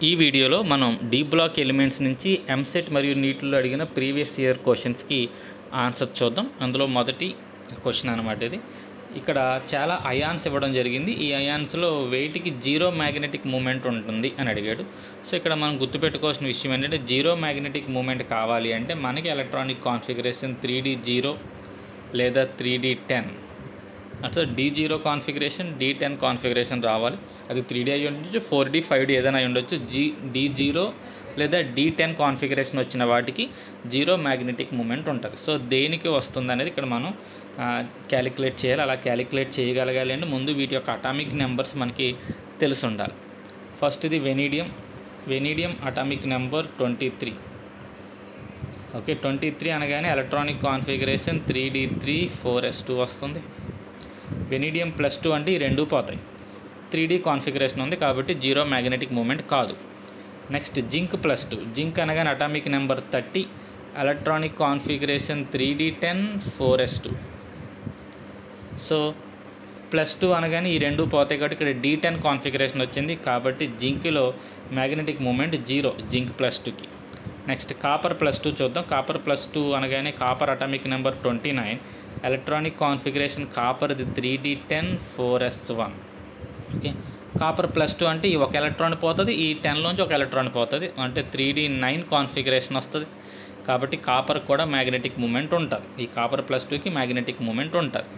ఈ వీడియోలో మనం డి బ్లాక్ ఎలిమెంట్స్ నుంచి ఎంసెట్ మరియు నీట్లో అడిగిన ప్రీవియస్ ఇయర్ క్వశ్చన్స్కి ఆన్సర్ చూద్దాం. అందులో మొదటి క్వశ్చన్ అనమాట ఇది. ఇక్కడ చాలా అయాన్స్ ఇవ్వడం జరిగింది. ఈ అయాన్స్లో వెయిట్కి జీరో మ్యాగ్నెటిక్ మూమెంట్ ఉంటుంది అని అడిగాడు. సో ఇక్కడ మనం గుర్తుపెట్టుకోవాల్సిన విషయం ఏంటంటే జీరో మ్యాగ్నెటిక్ మూమెంట్ కావాలి అంటే మనకి ఎలక్ట్రానిక్ కాన్ఫిగరేషన్ 3D0 లేదా 3D10 అట్లా D0 కాన్ఫిగరేషన్ D10 కాన్ఫిగరేషన్ రావాలి. అది 3D అయి ఉండొచ్చు, 4D 5D ఏదైనా అయి ఉండొచ్చు. D0 లేదా D10 కాన్ఫిగరేషన్ వచ్చిన వాటికి జీరో మ్యాగ్నెటిక్ మూమెంట్ ఉంటుంది. సో దేనికి వస్తుంది అనేది ఇక్కడ మనం క్యాలిక్యులేట్ చేయాలి. అలా క్యాలిక్యులేట్ చేయగలగాలి అంటే ముందు వీటి యొక్క అటామిక్ నెంబర్స్ మనకి తెలిసి ఉండాలి. ఫస్ట్ ఇది వెనీడియం అటామిక్ నెంబర్ 23. ఓకే, 23 అనగానే ఎలక్ట్రానిక్ కాన్ఫిగరేషన్ 3D3 4s2 వస్తుంది. వెనీడియం +2 అంటే ఈ రెండు పోతాయి. 3D కాన్ఫిగరేషన్ ఉంది కాబట్టి జీరో మ్యాగ్నెటిక్ మూమెంట్ కాదు. Next zinc +2. జింక్ అనగానే atomic number 30, electronic configuration 3D10 4s2. So +2 అనగానే ఈ రెండు పోతాయి కాబట్టి ఇక్కడ D10 కాన్ఫిగరేషన్ వచ్చింది కాబట్టి జింక్లో మ్యాగ్నెటిక్ మూమెంట్ 0 జింక్ +2కి. నెక్స్ట్ కాపర్ +2 చూద్దాం. కాపర్ +2 అనగానే copper atomic number 29, electronic configuration కాపర్ది 3D10 4s1. ఓకే, కాపర్ +2 అంటే ఈ ఒక ఎలక్ట్రాన్ పోతుంది, ఈ 10లోంచి ఒక ఎలక్ట్రాన్ పోతుంది, అంటే 3D9 కాన్ఫిగరేషన్ వస్తుంది. కాబట్టి కాపర్ కూడా మ్యాగ్నెటిక్ మూమెంట్ ఉంటుంది. ఈ కాపర్ +2కి మ్యాగ్నెటిక్ మూమెంట్ ఉంటుంది.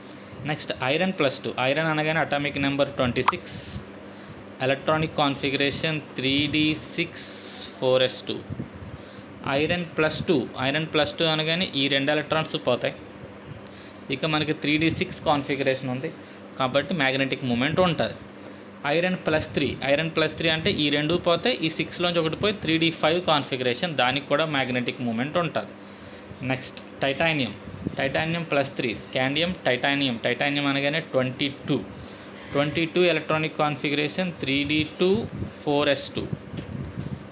Next iron +2. ఐరన్ అనగానే atomic number 26, electronic configuration 3D6 4s2. Iron +2 అనగానే ఈ రెండు ఎలక్ట్రాన్స్ పోతాయి. ఇక మనకి 3D6 కాన్ఫిగరేషన్ ఉంది కాబట్టి మ్యాగ్నెటిక్ మూమెంట్ ఉంటుంది. ఐరన్ +3 అంటే ఈ రెండు పోతాయి, ఈ 6లోంచి ఒకటి పోయి 3D5 కాన్ఫిగరేషన్, దానికి కూడా మ్యాగ్నెటిక్ మూమెంట్ ఉంటుంది. నెక్స్ట్ టైటానియం +3, స్కాండియం టైటానియం అనగానే 22 ఎలక్ట్రానిక్ కాన్ఫిగరేషన్ 3D2 4s2.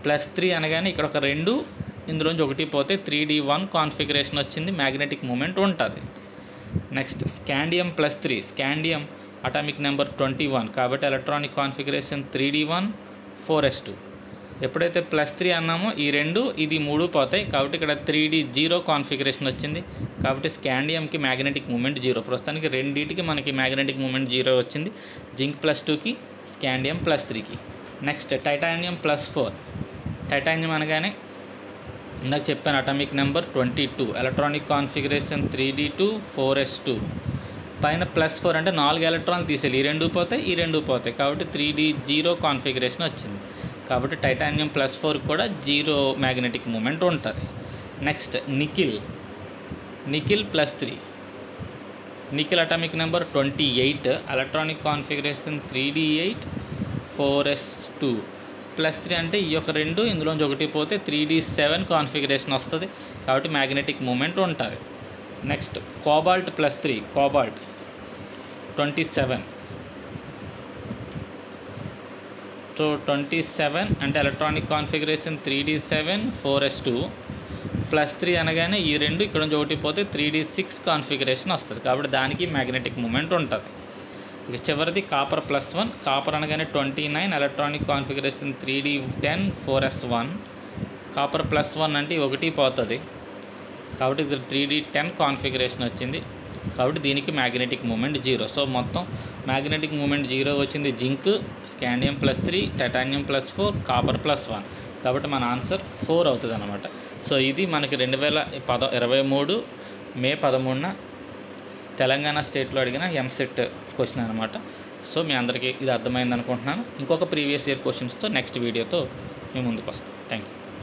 +3 అనగానే ఇక్కడ ఒక రెండు, ఇందులోంచి ఒకటి పోతే 3D1 కాన్ఫిగరేషన్ వచ్చింది, మ్యాగ్నెటిక్ మూమెంట్ ఉంటుంది. Next scandium +3, scandium atomic number 21 కాబట్టి ఎలక్ట్రానిక్ కాన్ఫిగరేషన్ 3D1 4s2. ఎప్పుడైతే +3 అన్నామో ఈ రెండు, ఇది మూడు పోతాయి కాబట్టి ఇక్కడ 3D0 కాన్ఫిగరేషన్ వచ్చింది కాబట్టి స్కాండియంకి మ్యాగ్నెటిక్ మూమెంట్ 0. ప్రస్తుతానికి రెండింటికి మనకి మ్యాగ్నెటిక్ మూమెంట్ 0 వచ్చింది, జింక్ +2కి, స్కాండియం +3కి. Next titanium +4. టైటానియం అనగానే ఇందాక చెప్పాను atomic number 22, electronic configuration 3D2 4s2. పైన +4 అంటే 4 ఎలక్ట్రాన్లు తీసేయాలి, ఈ రెండు పోతాయి, ఈ రెండు పోతాయి కాబట్టి 3D0 కాన్ఫిగరేషన్ వచ్చింది. కాబట్టి టైటానియం +4 కూడా 0 మ్యాగ్నెటిక్ మూమెంట్ ఉంటుంది. Next nickel +3. Nickel atomic number 28, electronic configuration 3D8 4s2. +3 అంటే ఈ యొక్క రెండు, ఇందులోంచి ఒకటి పోతే 3D7 కాన్ఫిగరేషన్ వస్తుంది కాబట్టి మ్యాగ్నెటిక్ మూమెంట్ ఉంటుంది. Next cobalt +3, cobalt 27. సో 27 అంటే ఎలక్ట్రానిక్ కాన్ఫిగరేషన్ 3D7 4s2. +3 అనగానే ఈ రెండు, ఇక్కడ నుంచి ఒకటి పోతే 3D6 కాన్ఫిగరేషన్ వస్తుంది కాబట్టి దానికి మ్యాగ్నెటిక్ మూమెంట్ ఉంటుంది. ఇక చివరిది కాపర్ +1. కాపర్ అనగానే 29, electronic configuration 3D10 4s1. Copper +1 అంటే ఒకటి పోతుంది కాబట్టి ఇది 3D10 కాన్ఫిగరేషన్ వచ్చింది కాబట్టి దీనికి మ్యాగ్నెటిక్ మూమెంట్ 0. సో మొత్తం మ్యాగ్నెటిక్ మూమెంట్ 0 వచ్చింది జింక్, స్కాండియం +3, టైటానియం +4, కాపర్ +1 కాబట్టి మన ఆన్సర్ 4 అవుతుంది అనమాట. సో ఇది మనకి 2023 మే 13న తెలంగాణ స్టేట్లో అడిగిన ఎంసెట్ క్వశ్చన్ అనమాట. సో మీ అందరికీ ఇది అర్థమైంది అనుకుంటున్నాను. ఇంకొక ప్రీవియస్ ఇయర్ క్వశ్చన్స్తో నెక్స్ట్ వీడియోతో మేము ముందుకు వస్తాం. Thank you.